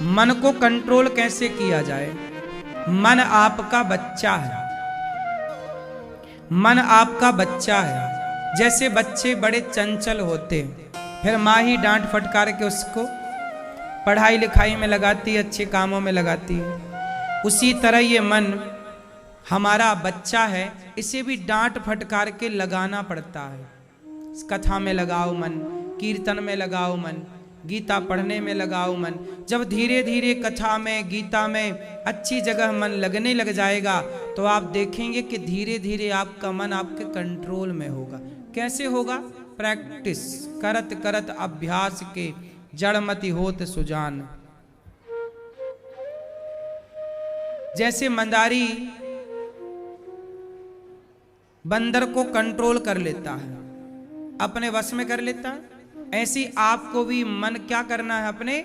मन को कंट्रोल कैसे किया जाए। मन आपका बच्चा है, मन आपका बच्चा है। जैसे बच्चे बड़े चंचल होते हैं, फिर माँ ही डांट फटकार के उसको पढ़ाई लिखाई में लगाती है, अच्छे कामों में लगाती है। उसी तरह ये मन हमारा बच्चा है, इसे भी डांट फटकार के लगाना पड़ता है। कथा में लगाओ मन, कीर्तन में लगाओ मन, गीता पढ़ने में लगाओ मन। जब धीरे धीरे कथा में, गीता में अच्छी जगह मन लगने लग जाएगा तो आप देखेंगे कि धीरे धीरे आपका मन आपके कंट्रोल में होगा। कैसे होगा? प्रैक्टिस करत करत अभ्यास के जड़मति होत सुजान। जैसे मंदारी बंदर को कंट्रोल कर लेता है, अपने वश में कर लेता है, ऐसी आपको भी मन क्या करना है, अपने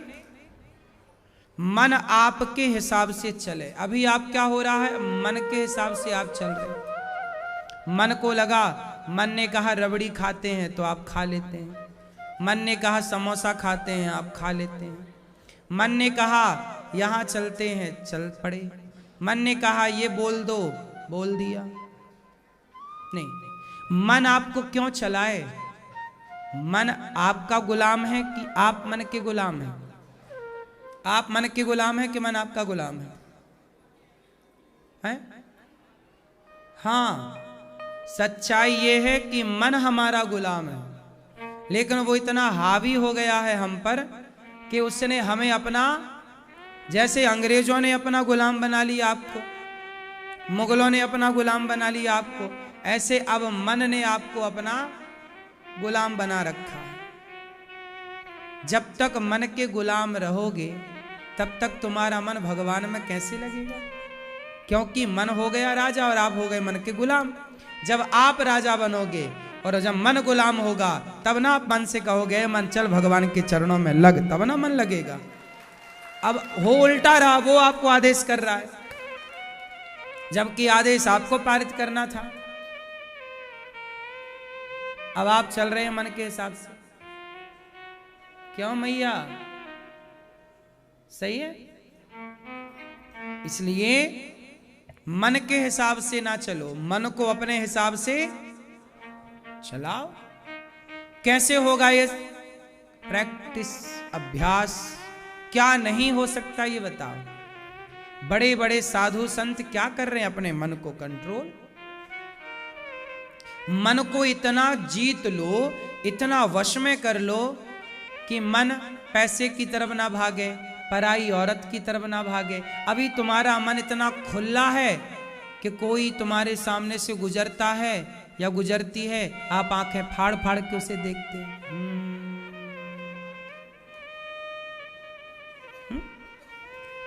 मन आपके हिसाब से चले। अभी आप क्या हो रहा है, मन के हिसाब से आप चल रहे। मन को लगा, मन ने कहा रबड़ी खाते हैं तो आप खा लेते हैं, मन ने कहा समोसा खाते हैं आप खा लेते हैं, मन ने कहा यहाँ चलते हैं चल पड़े, मन ने कहा ये बोल दो बोल दिया। नहीं, मन आपको क्यों चलाए? मन आपका गुलाम है कि आप मन के गुलाम हैं? आप मन के गुलाम हैं कि मन आपका गुलाम है? हैं? हाँ, सच्चाई ये है कि मन हमारा गुलाम है, लेकिन वो इतना हावी हो गया है हम पर कि उसने हमें अपना, जैसे अंग्रेजों ने अपना गुलाम बना लिया आपको, मुगलों ने अपना गुलाम बना लिया आपको, ऐसे अब मन ने आपको अपना गुलाम बना रखा है। जब तक मन के गुलाम रहोगे तब तक तुम्हारा मन भगवान में कैसे लगेगा? क्योंकि मन हो गया राजा और आप हो गए मन के गुलाम। जब आप राजा बनोगे और जब मन गुलाम होगा तब ना आप मन से कहोगे मन चल भगवान के चरणों में लग, तब ना मन लगेगा। अब हो उल्टा रहा, वो आपको आदेश कर रहा है, जबकि आदेश आपको पारित करना था। अब आप चल रहे हैं मन के हिसाब से। क्यों मैया? सही है। इसलिए मन के हिसाब से ना चलो, मन को अपने हिसाब से चलाओ। कैसे होगा ये? प्रैक्टिस, अभ्यास। क्या नहीं हो सकता ये बताओ। बड़े बड़े साधु संत क्या कर रहे हैं? अपने मन को कंट्रोल। मन को इतना जीत लो, इतना वश में कर लो कि मन पैसे की तरफ ना भागे, पराई औरत की तरफ ना भागे। अभी तुम्हारा मन इतना खुला है कि कोई तुम्हारे सामने से गुजरता है या गुजरती है, आप आंखें फाड़ फाड़ के उसे देखते हैं।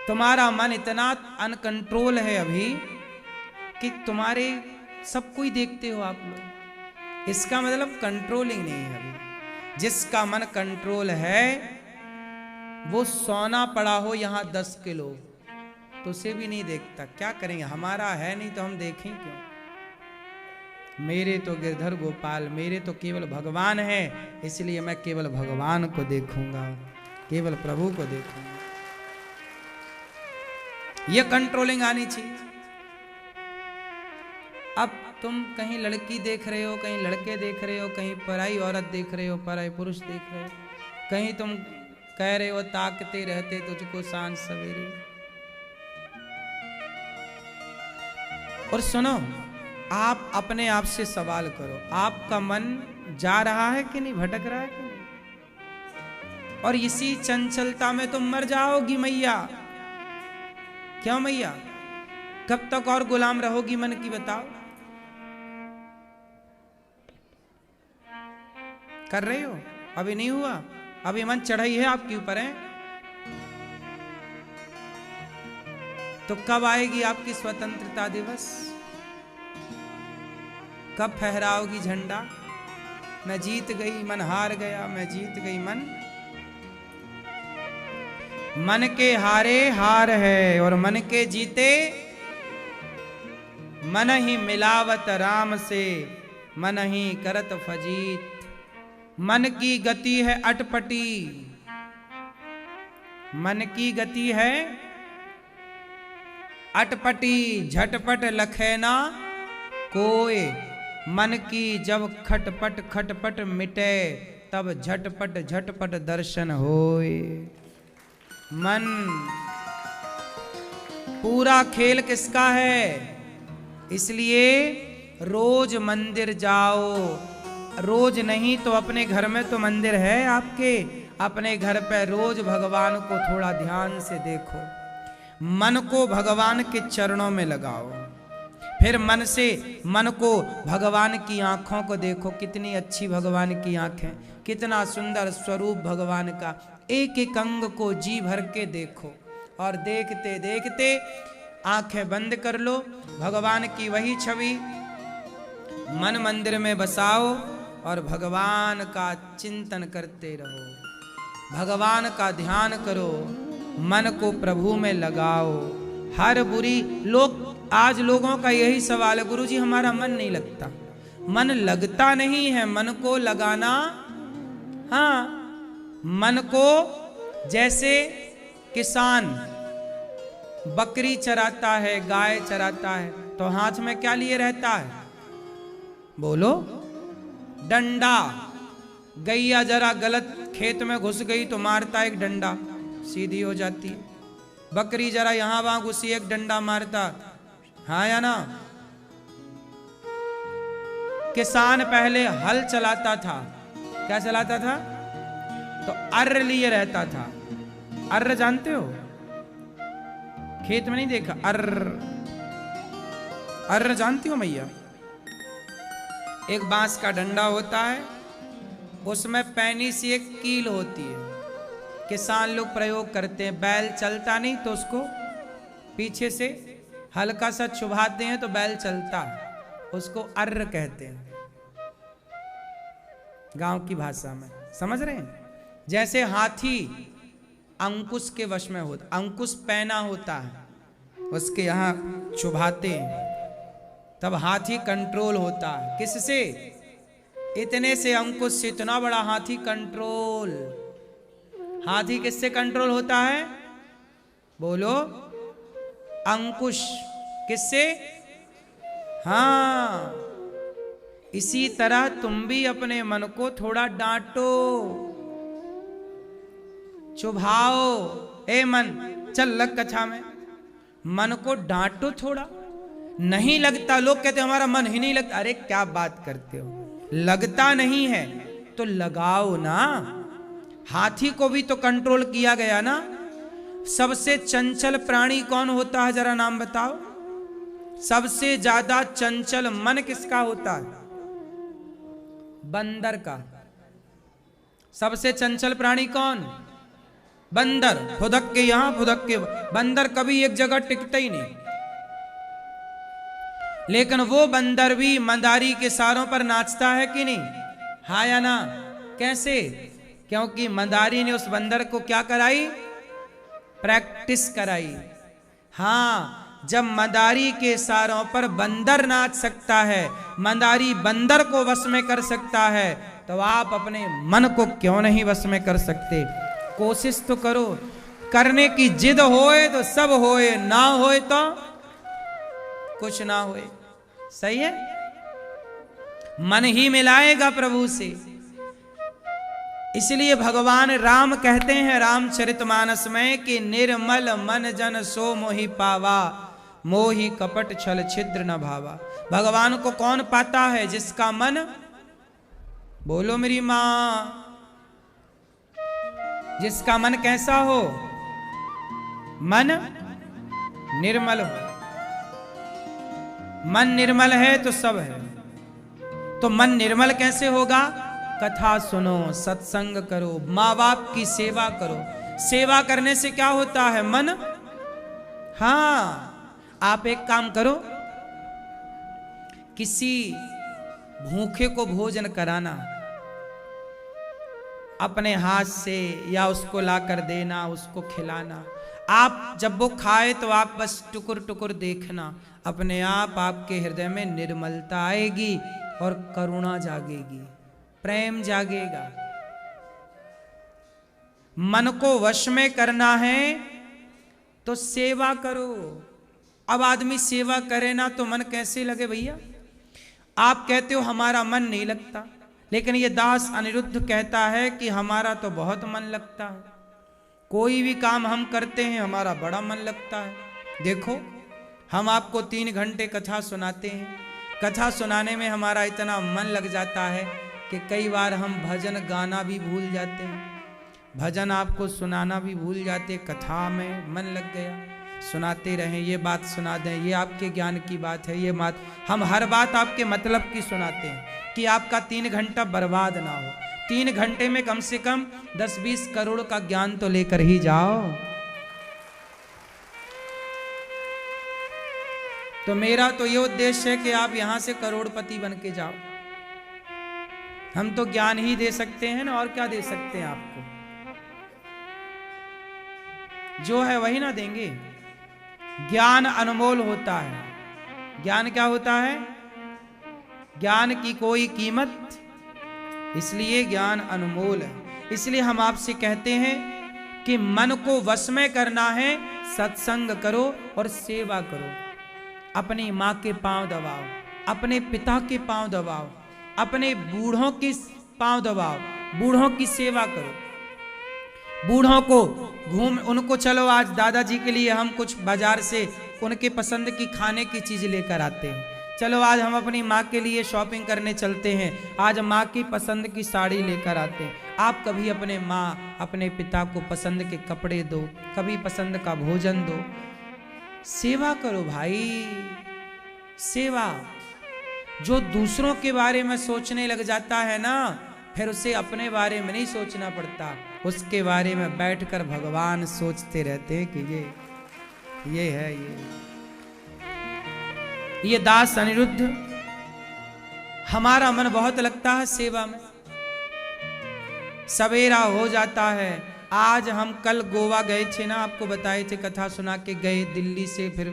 तुम्हारा मन इतना अनकंट्रोल है अभी कि तुम्हारे सब कोई देखते हो आप लोग। इसका मतलब कंट्रोलिंग नहीं है अभी। जिसका मन कंट्रोल है वो सोना पड़ा हो यहाँ 10 किलो तो उसे भी नहीं देखता। क्या करेंगे, हमारा है नहीं तो हम देखें क्यों? मेरे तो गिरधर गोपाल, मेरे तो केवल भगवान है, इसलिए मैं केवल भगवान को देखूंगा, केवल प्रभु को देखूंगा। ये कंट्रोलिंग आनी चाहिए। अब तुम कहीं लड़की देख रहे हो, कहीं लड़के देख रहे हो, कहीं पराई औरत देख रहे हो, पराई पुरुष देख रहे हो, कहीं तुम कह रहे हो ताकते रहते तुझको सांझ सवेरे। और सुनो, आप अपने आप से सवाल करो, आपका मन जा रहा है कि नहीं, भटक रहा है कि नहीं? और इसी चंचलता में तुम मर जाओगी मैया। क्यों मैया? कब तक और गुलाम रहोगी मन की, बताओ? कर रहे हो? अभी नहीं हुआ, अभी मन चढ़ाई है आपके ऊपर है। तो कब आएगी आपकी स्वतंत्रता दिवस? कब फहराओगी झंडा? मैं जीत गई, मन हार गया, मैं जीत गई, मन के हारे हार है और मन के जीते मन ही मिलावत राम से, मन ही करत फजीत। मन की गति है अटपटी, मन की गति है अटपटी, झटपट लखे ना कोय। मन की जब खटपट खटपट मिटे, तब झटपट झटपट दर्शन होए। मन पूरा खेल किसका है? इसलिए रोज मंदिर जाओ। रोज नहीं तो अपने घर में तो मंदिर है आपके, अपने घर पे रोज भगवान को थोड़ा ध्यान से देखो। मन को भगवान के चरणों में लगाओ। फिर मन को भगवान की आंखों को देखो। कितनी अच्छी भगवान की आंखें, कितना सुंदर स्वरूप भगवान का। एक एक अंग को जी भर के देखो और देखते देखते आंखें बंद कर लो। भगवान की वही छवि मन मंदिर में बसाओ और भगवान का चिंतन करते रहो। भगवान का ध्यान करो, मन को प्रभु में लगाओ। हर बुरी आज लोगों का यही सवाल है, गुरुजी हमारा मन नहीं लगता। मन लगता नहीं है, मन को लगाना। हाँ, मन को जैसे किसान बकरी चराता है, गाय चराता है, तो हाथ में क्या लिए रहता है? बोलो, डंडा। गैया जरा गलत खेत में घुस गई तो मारता एक डंडा, सीधी हो जाती है। बकरी जरा यहां वहां घुसी, एक डंडा मारता। हाँ या ना? किसान पहले हल चलाता था। क्या चलाता था? तो अर्र लिए रहता था। अर्र जानते हो? खेत में नहीं देखा? अर्र जानती हो मैया? एक बांस का डंडा होता है, उसमें पैनी सी एक कील होती है। किसान लोग प्रयोग करते हैं। बैल चलता नहीं तो उसको पीछे से हल्का सा चुभाते हैं तो बैल चलता है। उसको अर्र कहते हैं गांव की भाषा में। समझ रहे हैं? जैसे हाथी अंकुश के वश में होता, अंकुश पैना होता है, उसके यहां चुभाते हैं तब हाथी कंट्रोल होता है। किससे? इतने से अंकुश से इतना बड़ा हाथी कंट्रोल। हाथी किससे कंट्रोल होता है? बोलो, अंकुश। किससे? हाँ, इसी तरह तुम भी अपने मन को थोड़ा डांटो, चुभाओ। ए मन, चल लग कक्षा में। मन को डांटो थोड़ा। नहीं लगता, लोग कहते हमारा मन ही नहीं लगता। अरे क्या बात करते हो? लगता नहीं है तो लगाओ ना। हाथी को भी तो कंट्रोल किया गया ना। सबसे चंचल प्राणी कौन होता है? जरा नाम बताओ। सबसे ज्यादा चंचल मन किसका होता है? बंदर का। सबसे चंचल प्राणी कौन? बंदर। फुदक के यहां, फुदक के। बंदर कभी एक जगह टिकता ही नहीं। लेकिन वो बंदर भी मंदारी के सारों पर नाचता है कि नहीं? हाँ या ना? कैसे? क्योंकि मंदारी ने उस बंदर को क्या कराई? प्रैक्टिस कराई। हाँ, जब मंदारी के सारों पर बंदर नाच सकता है, मंदारी बंदर को वश में कर सकता है, तो आप अपने मन को क्यों नहीं वश में कर सकते? कोशिश तो करो। करने की जिद होए तो सब होए, ना होए तो कुछ ना होए। सही है? मन ही मिलाएगा प्रभु से। इसलिए भगवान राम कहते हैं रामचरितमानस में कि निर्मल मन जन सो मोहि पावा, मोहि कपट छल छिद्र न भावा। भगवान को कौन पाता है? जिसका मन, बोलो मेरी मां, जिसका मन कैसा हो? मन निर्मल हो। मन निर्मल है तो सब है। तो मन निर्मल कैसे होगा? कथा सुनो, सत्संग करो, माँ बाप की सेवा करो। सेवा करने से क्या होता है? मन। हाँ, आप एक काम करो, किसी भूखे को भोजन कराना अपने हाथ से, या उसको लाकर देना, उसको खिलाना। आप जब वो खाए तो आप बस टुकुर टुकुर देखना, अपने आप आपके हृदय में निर्मलता आएगी और करुणा जागेगी, प्रेम जागेगा। मन को वश में करना है तो सेवा करो। अब आदमी सेवा करे ना तो मन कैसे लगे भैया? आप कहते हो हमारा मन नहीं लगता, लेकिन ये दास अनिरुद्ध कहता है कि हमारा तो बहुत मन लगता है। कोई भी काम हम करते हैं हमारा बड़ा मन लगता है। देखो, हम आपको 3 घंटे कथा सुनाते हैं, कथा सुनाने में हमारा इतना मन लग जाता है कि कई बार हम भजन गाना भी भूल जाते हैं, भजन आपको सुनाना भी भूल जाते। कथा में मन लग गया, सुनाते रहें, ये बात सुना दें, ये आपके ज्ञान की बात है, ये बात, हम हर बात आपके मतलब की सुनाते हैं कि आपका 3 घंटा बर्बाद ना हो। 3 घंटे में कम से कम 10-20 करोड़ का ज्ञान तो लेकर ही जाओ। तो मेरा तो ये उद्देश्य है कि आप यहां से करोड़पति बन के जाओ। हम तो ज्ञान ही दे सकते हैं ना, और क्या दे सकते हैं आपको? जो है वही ना देंगे। ज्ञान अनमोल होता है। ज्ञान क्या होता है? ज्ञान की कोई कीमत, इसलिए ज्ञान अनमोल है। इसलिए हम आपसे कहते हैं कि मन को वश में करना है, सत्संग करो और सेवा करो। अपनी माँ के पांव दबाओ, अपने पिता के पांव दबाओ, अपने बूढ़ों के पांव दबाओ, बूढ़ों की सेवा करो। बूढ़ों को उनको चलो आज दादाजी के लिए हम कुछ बाजार से उनके पसंद की खाने की चीज लेकर आते हैं। चलो आज हम अपनी माँ के लिए शॉपिंग करने चलते हैं, आज माँ की पसंद की साड़ी लेकर आते हैं। आप कभी अपने माँ अपने पिता को पसंद के कपड़े दो, कभी पसंद का भोजन दो। सेवा करो भाई, सेवा। जो दूसरों के बारे में सोचने लग जाता है ना, फिर उसे अपने बारे में नहीं सोचना पड़ता, उसके बारे में बैठकर भगवान सोचते रहते हैं कि ये है ये दास अनिरुद्ध। हमारा मन बहुत लगता है सेवा में। सवेरा हो जाता है। आज हम कल गोवा गए थे ना, आपको बताए थे, कथा सुना के गए। दिल्ली से फिर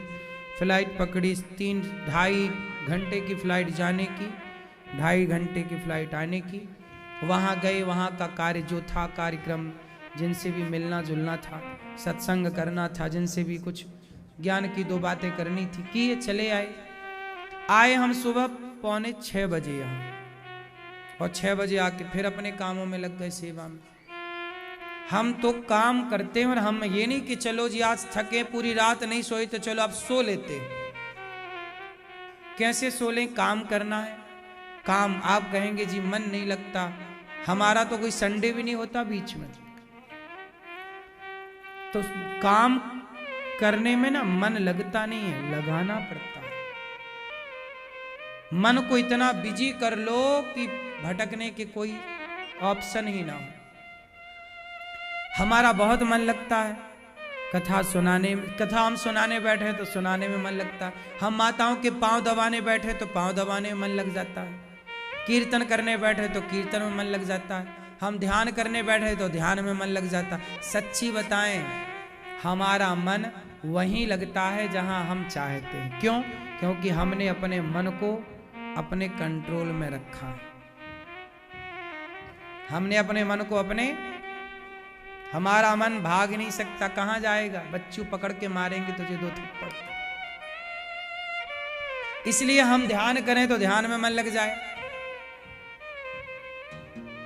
फ्लाइट पकड़ी, 3-2.5 घंटे की फ्लाइट जाने की, 2.5 घंटे की फ्लाइट आने की। वहाँ गए, वहाँ का कार्य जो था, कार्यक्रम, जिनसे भी मिलना जुलना था, सत्संग करना था, जिनसे भी कुछ ज्ञान की 2 बातें करनी थी, किए, चले आए हम सुबह 5:45 बजे यहाँ, और 6 बजे आके फिर अपने कामों में लग गए, सेवा में। हम तो काम करते हैं, और हम ये नहीं कि चलो जी आज थके, पूरी रात नहीं सोए तो चलो अब सो लेते। कैसे सो लें? काम करना है, काम। आप कहेंगे जी मन नहीं लगता, हमारा तो कोई संडे भी नहीं होता बीच में। तो काम करने में ना मन लगता नहीं है, लगाना पड़ता है। मन को इतना बिजी कर लो कि भटकने के कोई ऑप्शन ही ना हो। हमारा बहुत मन लगता है कथा सुनाने में। कथा हम सुनाने बैठे तो सुनाने में मन लगता है। हम माताओं के पांव दबाने बैठे तो पांव दबाने में मन लग जाता है। कीर्तन करने बैठे तो कीर्तन में मन लग जाता है। हम ध्यान करने बैठे तो ध्यान में मन लग जाता है। सच्ची बताएं, हमारा मन वहीं लगता है जहां हम चाहते हैं। क्यों? क्योंकि हमने अपने मन को अपने कंट्रोल में रखा है। हमने अपने मन को हमारा मन भाग नहीं सकता, कहां जाएगा? बच्चू पकड़ के मारेंगे तुझे 2 थप्पड़। इसलिए हम ध्यान करें तो ध्यान में मन लग जाए,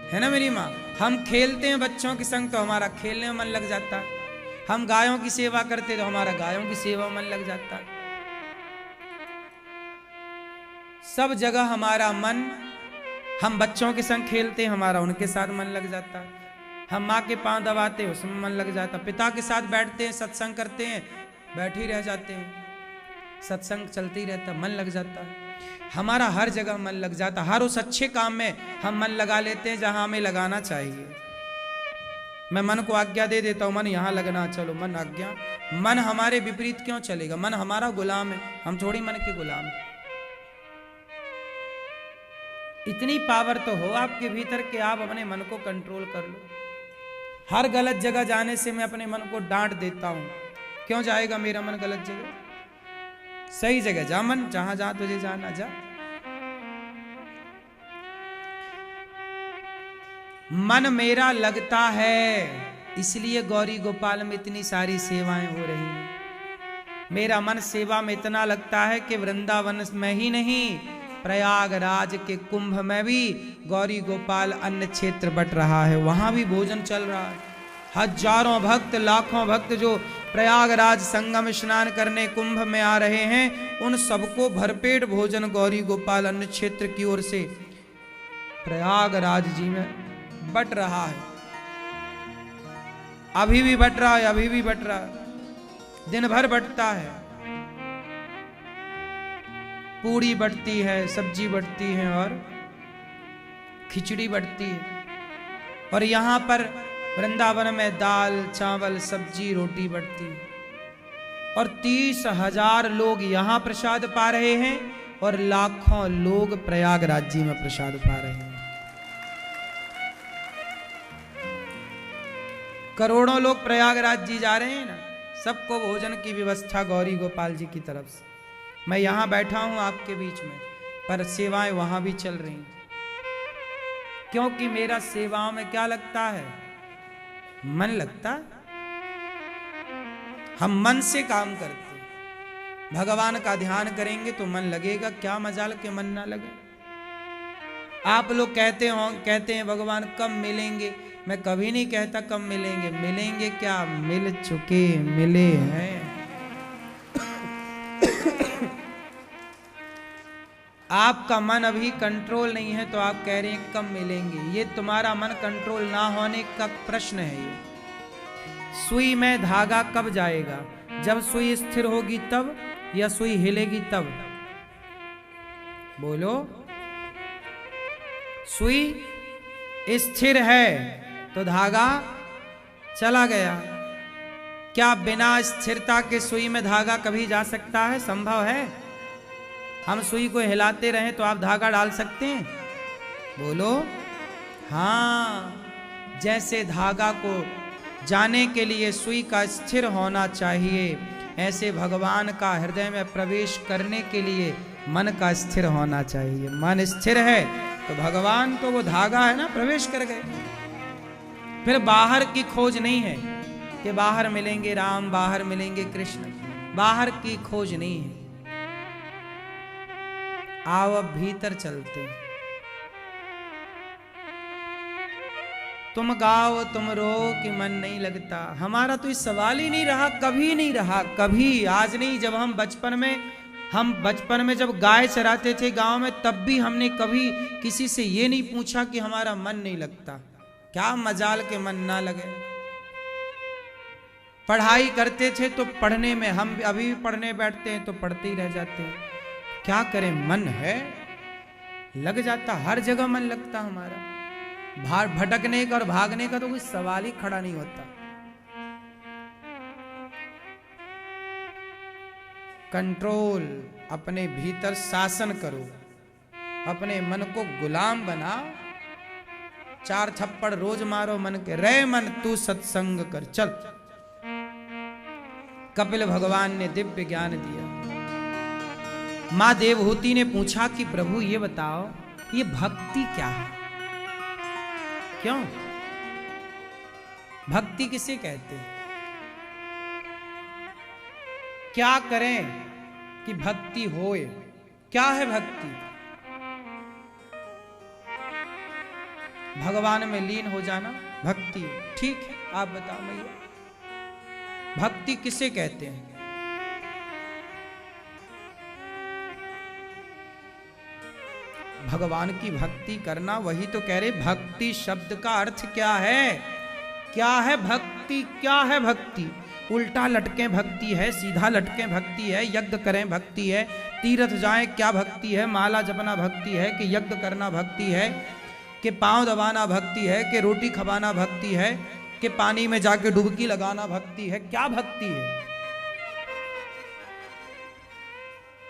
है ना मेरी माँ? हम खेलते हैं बच्चों के संग तो हमारा खेलने में मन लग जाता है। हम गायों की सेवा करते तो हमारा गायों की सेवा में मन लग जाता है। सब जगह हमारा मन, हम बच्चों के संग खेलते हैं, हमारा उनके साथ मन लग जाता है। हम माँ के पांव दबाते हैं, उसमें मन लग जाता है। पिता के साथ बैठते हैं, सत्संग करते हैं, बैठे ही रह जाते हैं, सत्संग चलते ही रहता, मन लग जाता है। हमारा हर जगह मन लग जाता, हर उस अच्छे काम में हम मन लगा लेते हैं जहां हमें लगाना चाहिए। मैं मन को आज्ञा दे देता हूं, मन यहां लगना, चलो मन आज्ञा। मन हमारे विपरीत क्यों चलेगा? मन हमारा गुलाम है, हम थोड़ी मन के गुलाम हैं। इतनी पावर तो हो आपके भीतर कि आप अपने मन को कंट्रोल कर लो। हर गलत जगह जाने से मैं अपने मन को डांट देता हूं। क्यों जाएगा मेरा मन गलत जगह? सही जगह जा मन, जहां जहां तुझे जाना जा। मन मेरा लगता है, इसलिए गौरी गोपाल में इतनी सारी सेवाएं हो रही हैं। मेरा मन सेवा में इतना लगता है कि वृंदावन में ही नहीं, प्रयागराज के कुंभ में भी गौरी गोपाल अन्न क्षेत्र बट रहा है, वहां भी भोजन चल रहा है। हजारों भक्त, लाखों भक्त जो प्रयागराज संगम स्नान करने कुंभ में आ रहे हैं, उन सबको भरपेट भोजन गौरी गोपाल अन्न क्षेत्र की ओर से प्रयागराज जी में बट रहा है। अभी भी बट रहा है, अभी भी बट रहा है, दिन भर बटता है। पूड़ी बटती है, सब्जी बटती है और खिचड़ी बटती है। और यहां पर वृंदावन में दाल चावल सब्जी रोटी बटती है। और 30,000 लोग यहां प्रसाद पा रहे हैं और लाखों लोग प्रयागराज जी में प्रसाद पा रहे हैं। करोड़ों लोग प्रयागराज जी जा रहे हैं ना, सबको भोजन की व्यवस्था गौरी गोपाल जी की तरफ से। मैं यहां बैठा हूं आपके बीच में, पर सेवाएं वहां भी चल रही हैं, क्योंकि मेरा सेवाओं में क्या लगता है, मन लगता। हम मन से काम करते, भगवान का ध्यान करेंगे तो मन लगेगा। क्या मजाल के मन ना लगे। आप लोग कहते हैं भगवान कब मिलेंगे, मैं कभी नहीं कहता कब मिलेंगे। मिलेंगे क्या, मिल चुके, मिले हैं। आपका मन अभी कंट्रोल नहीं है तो आप कह रहे हैं कब मिलेंगे। ये तुम्हारा मन कंट्रोल ना होने का प्रश्न है। ये सुई में धागा कब जाएगा, जब सुई स्थिर होगी तब, या सुई हिलेगी तब? बोलो। सुई स्थिर है तो धागा चला गया। क्या बिना स्थिरता के सुई में धागा कभी जा सकता है? संभव है? हम सुई को हिलाते रहें तो आप धागा डाल सकते हैं? बोलो। हाँ, जैसे धागा को जाने के लिए सुई का स्थिर होना चाहिए, ऐसे भगवान का हृदय में प्रवेश करने के लिए मन का स्थिर होना चाहिए। मन स्थिर है तो भगवान तो वो धागा है ना, प्रवेश कर गए। फिर बाहर की खोज नहीं है कि बाहर मिलेंगे राम, बाहर मिलेंगे कृष्ण, बाहर की खोज नहीं है। आओ अब भीतर चलते। तुम गाओ तुम रो कि मन नहीं लगता। हमारा तो इस सवाल ही नहीं रहा, कभी नहीं रहा, कभी। आज नहीं, जब हम बचपन में जब गाय चराते थे गांव में, तब भी हमने कभी किसी से ये नहीं पूछा कि हमारा मन नहीं लगता। क्या मजाल के मन ना लगे। पढ़ाई करते थे तो पढ़ने में, हम अभी भी पढ़ने बैठते हैं तो पढ़ते ही रह जाते हैं। क्या करें, मन है, लग जाता। हर जगह मन लगता हमारा। भटकने का और भागने का तो कोई सवाल ही खड़ा नहीं होता। कंट्रोल, अपने भीतर शासन करो, अपने मन को गुलाम बनाओ। 4 थप्पड़ रोज मारो मन के, रे मन तू सत्संग कर चल। कपिल भगवान ने दिव्य ज्ञान दिया। मां देवहूति ने पूछा कि प्रभु ये बताओ, ये भक्ति क्या है? क्यों भक्ति किसे कहते हैं? क्या करें कि भक्ति होए? क्या है भक्ति? भगवान में लीन हो जाना भक्ति। ठीक है, आप बताओ मैया, भक्ति किसे कहते हैं? भगवान की भक्ति करना, वही तो कह रहे। भक्ति शब्द का अर्थ क्या है? क्या है भक्ति? क्या है भक्ति? उल्टा लटके भक्ति है, सीधा लटके भक्ति है, यज्ञ करें भक्ति है, तीर्थ जाएं क्या भक्ति है, माला जपना भक्ति है, कि यज्ञ करना भक्ति है, कि पांव दबाना भक्ति है, कि रोटी खवाना भक्ति है, कि पानी में जाके डुबकी लगाना भक्ति है? क्या भक्ति है?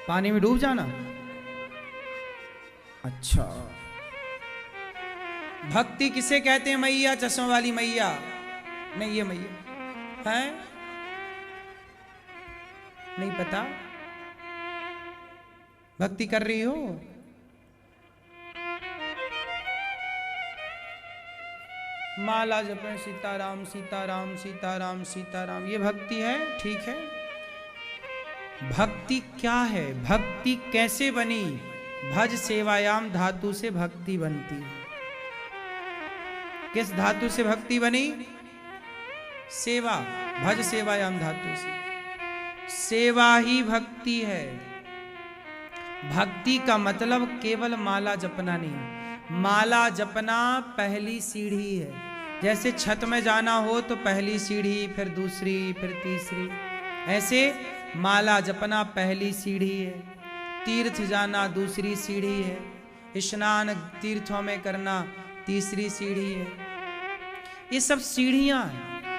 पानी में डूब जाना? अच्छा, भक्ति किसे कहते हैं मैया? चश्मा वाली मैया नहीं, ये मैया है, नहीं पता? भक्ति कर रही हो? माला जपें सीताराम सीताराम सीताराम सीताराम, ये भक्ति है? ठीक है। भक्ति क्या है? भक्ति कैसे बनी? भज सेवायाम धातु से भक्ति बनती है। किस धातु से भक्ति बनी? सेवा। भज सेवायाम धातु से सेवा ही भक्ति है। भक्ति का मतलब केवल माला जपना नहीं। माला जपना पहली सीढ़ी है। जैसे छत में जाना हो तो पहली सीढ़ी, फिर दूसरी, फिर तीसरी, ऐसे माला जपना पहली सीढ़ी है। तीर्थ जाना दूसरी सीढ़ी है। स्नान तीर्थों में करना तीसरी सीढ़ी है। ये सब सीढ़ियां हैं,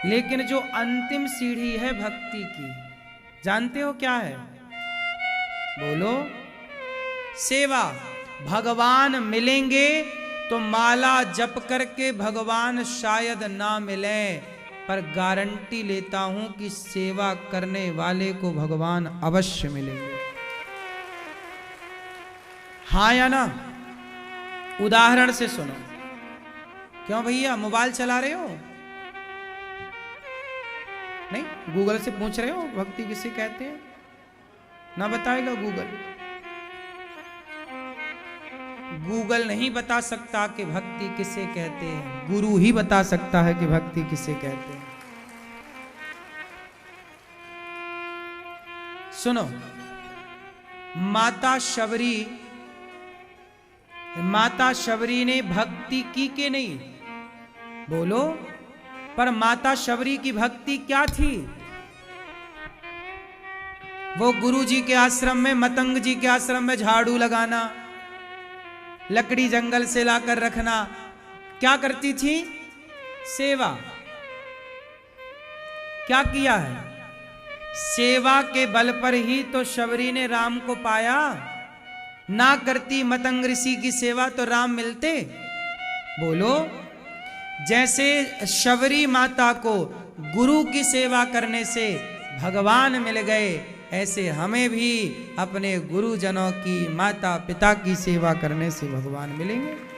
लेकिन जो अंतिम सीढ़ी है भक्ति की, जानते हो क्या है? बोलो। सेवा। भगवान मिलेंगे तो माला जप करके भगवान शायद ना मिले, पर गारंटी लेता हूं कि सेवा करने वाले को भगवान अवश्य मिलेंगे। हाँ या ना? उदाहरण से सुनो। क्यों भैया, मोबाइल चला रहे हो? नहीं, गूगल से पूछ रहे हो भक्ति किसे कहते हैं? ना बताएगा गूगल। गूगल नहीं बता सकता कि भक्ति किसे कहते हैं, गुरु ही बता सकता है कि भक्ति किसे कहते हैं। सुनो, माता शबरी ने भक्ति की के नहीं? बोलो। पर माता शबरी की भक्ति क्या थी? वो गुरु जी के आश्रम में, मतंग जी के आश्रम में झाड़ू लगाना, लकड़ी जंगल से लाकर रखना, क्या करती थी? सेवा। क्या किया है? सेवा के बल पर ही तो शबरी ने राम को पाया। ना करती मतंग ऋषि की सेवा तो राम मिलते? बोलो। जैसे शबरी माता को गुरु की सेवा करने से भगवान मिल गए, ऐसे हमें भी अपने गुरुजनों की, माता पिता की सेवा करने से भगवान मिलेंगे।